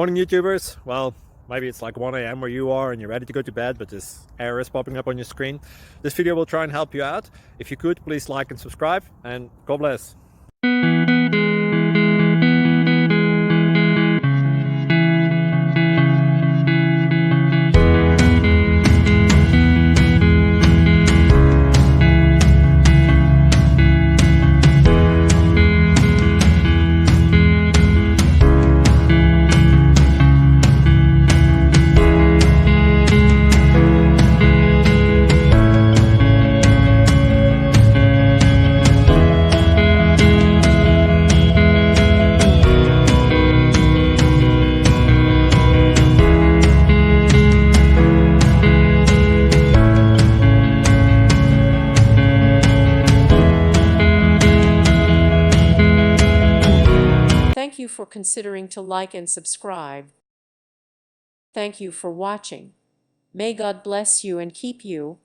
Morning YouTubers. Well, maybe it's like 1 a.m. where you are and you're ready to go to bed, but this error is popping up on your screen. This video will try and help you out. If you could, please like and subscribe, and God bless. Thank you for considering to like and subscribe. Thank you for watching. May God bless you and keep you.